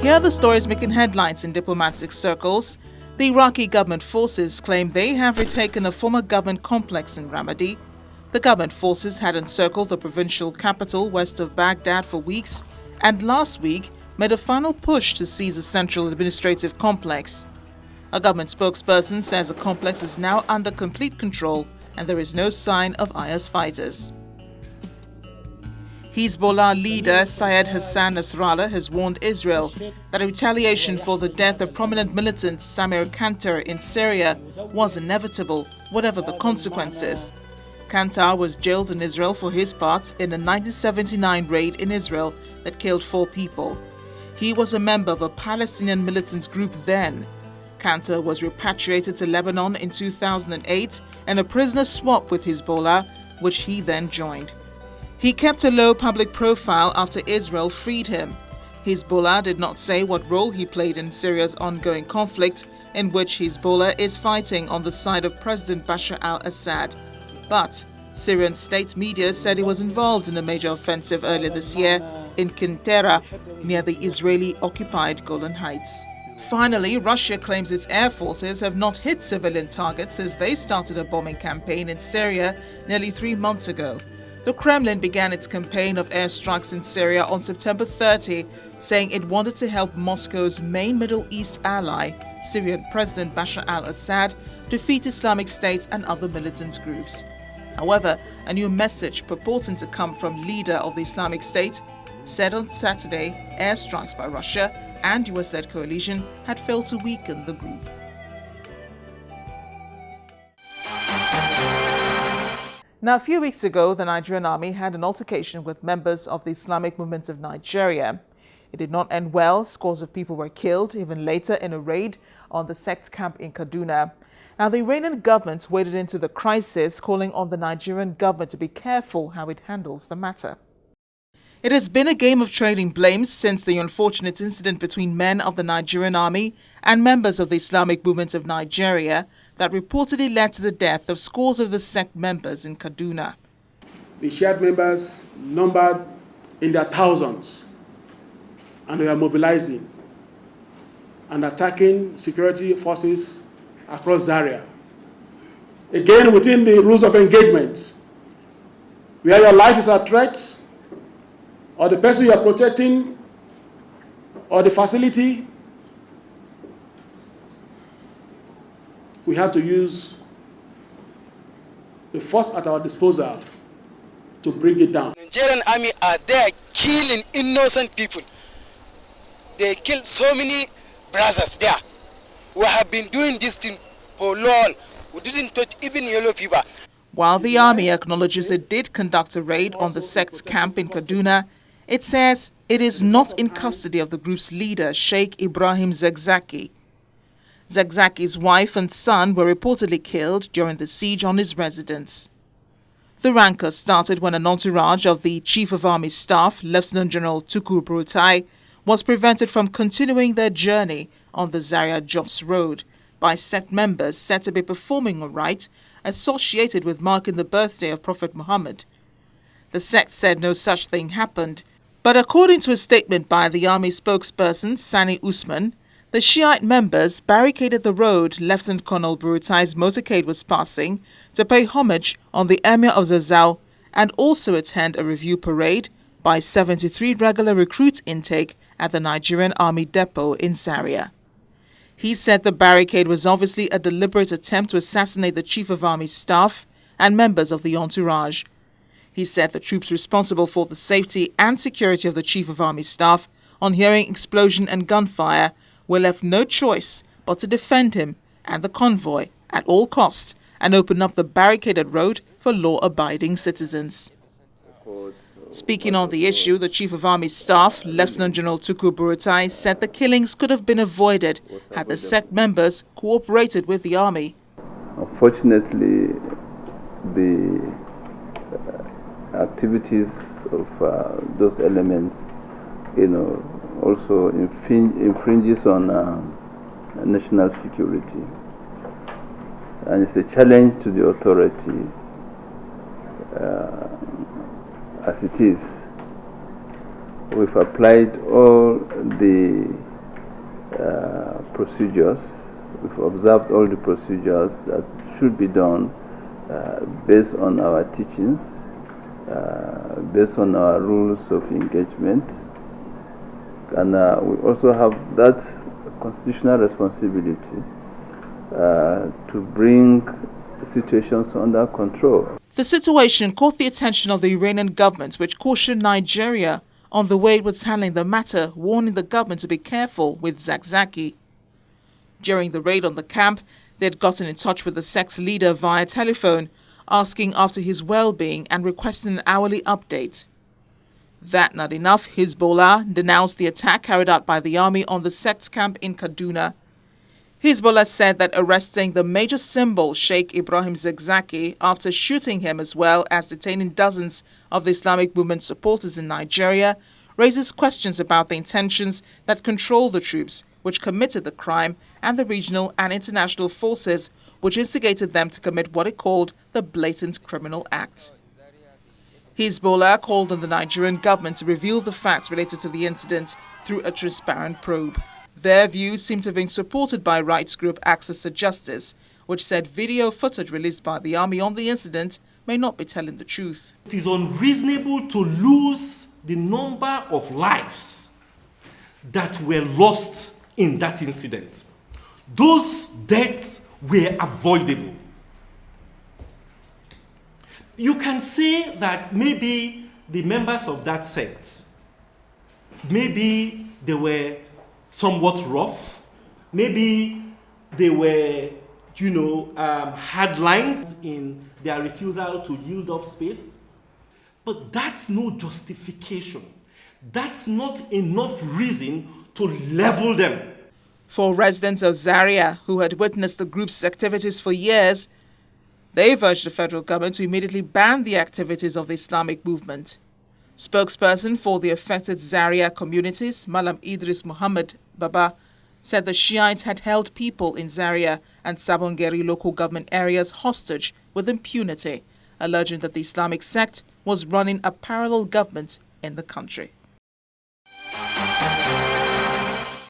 Here are the stories making headlines in diplomatic circles. The Iraqi government forces claim they have retaken a former government complex in Ramadi. The government forces had encircled the provincial capital west of Baghdad for weeks and last week made a final push to seize a central administrative complex. A government spokesperson says the complex is now under complete control and there is no sign of IS fighters. Hezbollah leader Syed Hassan Nasrallah has warned Israel that a retaliation for the death of prominent militant Samir Kantar in Syria was inevitable, whatever the consequences. Kantar was jailed in Israel for his part in a 1979 raid in Israel that killed 4 people. He was a member of a Palestinian militant group then. Kantar was repatriated to Lebanon in 2008 and a prisoner swap with Hezbollah, which he then joined. He kept a low public profile after Israel freed him. Hezbollah did not say what role he played in Syria's ongoing conflict, in which Hezbollah is fighting on the side of President Bashar al-Assad. But Syrian state media said he was involved in a major offensive earlier this year in Qinteira, near the Israeli-occupied Golan Heights. Finally, Russia claims its air forces have not hit civilian targets since they started a bombing campaign in Syria nearly 3 months ago. The Kremlin began its campaign of airstrikes in Syria on September 30, saying it wanted to help Moscow's main Middle East ally, Syrian President Bashar al-Assad, defeat Islamic State and other militant groups. However, a new message purporting to come from leader of the Islamic State said on Saturday airstrikes by Russia and US-led coalition had failed to weaken the group. Now, a few weeks ago, the Nigerian army had an altercation with members of the Islamic Movement of Nigeria. It did not end well. Scores of people were killed, even later in a raid on the sect camp in Kaduna. Now, the Iranian government waded into the crisis, calling on the Nigerian government to be careful how it handles the matter. It has been a game of trading blames since the unfortunate incident between men of the Nigerian army and members of the Islamic Movement of Nigeria that reportedly led to the death of scores of the sect members in Kaduna. The shared members numbered in their thousands, and they are mobilizing and attacking security forces across Zaria. Again, within the rules of engagement, where your life is at threat, or the person you are protecting, or the facility, we have to use the force at our disposal to bring it down. Nigerian army are there killing innocent people. They killed so many brothers there. We have been doing this thing for long. We didn't touch even yellow fever. While the army acknowledges it did conduct a raid on the sect's camp in Kaduna, it says it is not in custody of the group's leader, Sheikh Ibrahim Zakzaki. Zakzaki's wife and son were reportedly killed during the siege on his residence. The rancor started when an entourage of the Chief of Army Staff, Lieutenant General Tukur Buratai, was prevented from continuing their journey on the Zaria-Jos Road by sect members said to be performing a rite associated with marking the birthday of Prophet Muhammad. The sect said no such thing happened, but according to a statement by the army spokesperson Sani Usman, the Shiite members barricaded the road Lieutenant Colonel Burutai's motorcade was passing to pay homage on the Emir of Zazzau and also attend a review parade by 73 regular recruit intake at the Nigerian Army Depot in Zaria. He said the barricade was obviously a deliberate attempt to assassinate the Chief of Army Staff and members of the entourage. He said the troops responsible for the safety and security of the Chief of Army Staff, on hearing explosion and gunfire, were left no choice but to defend him and the convoy at all costs and open up the barricaded road for law-abiding citizens. Speaking on the issue, the Chief of Army Staff, Lieutenant General Tukur Buratai, said the killings could have been avoided had the sect members cooperated with the army. Unfortunately, the activities of those elements, also infringes on national security. And it's a challenge to the authority as it is. We've applied all the procedures. We've observed all the procedures that should be done based on our teachings, based on our rules of engagement. And we also have that constitutional responsibility to bring situations under control. The situation caught the attention of the Iranian government, which cautioned Nigeria on the way it was handling the matter, warning the government to be careful with Zakzaki. During the raid on the camp, they had gotten in touch with the sect's leader via telephone, asking after his well-being and requesting an hourly update. That not enough, Hezbollah denounced the attack carried out by the army on the sect's camp in Kaduna. Hezbollah said that arresting the major symbol Sheikh Ibrahim Zakzaki after shooting him as well as detaining dozens of the Islamic movement supporters in Nigeria raises questions about the intentions that control the troops which committed the crime and the regional and international forces which instigated them to commit what it called the blatant criminal act. Hezbollah called on the Nigerian government to reveal the facts related to the incident through a transparent probe. Their views seem to have been supported by rights group Access to Justice, which said video footage released by the army on the incident may not be telling the truth. It is unreasonable to lose the number of lives that were lost in that incident. Those deaths were avoidable. You can say that maybe the members of that sect, maybe they were somewhat rough, maybe they were, hard-lined in their refusal to yield up space. But that's no justification. That's not enough reason to level them. For residents of Zaria who had witnessed the group's activities for years, they've urged the federal government to immediately ban the activities of the Islamic movement. Spokesperson for the affected Zaria communities, Malam Idris Muhammad Baba, said the Shiites had held people in Zaria and Sabongeri local government areas hostage with impunity, alleging that the Islamic sect was running a parallel government in the country.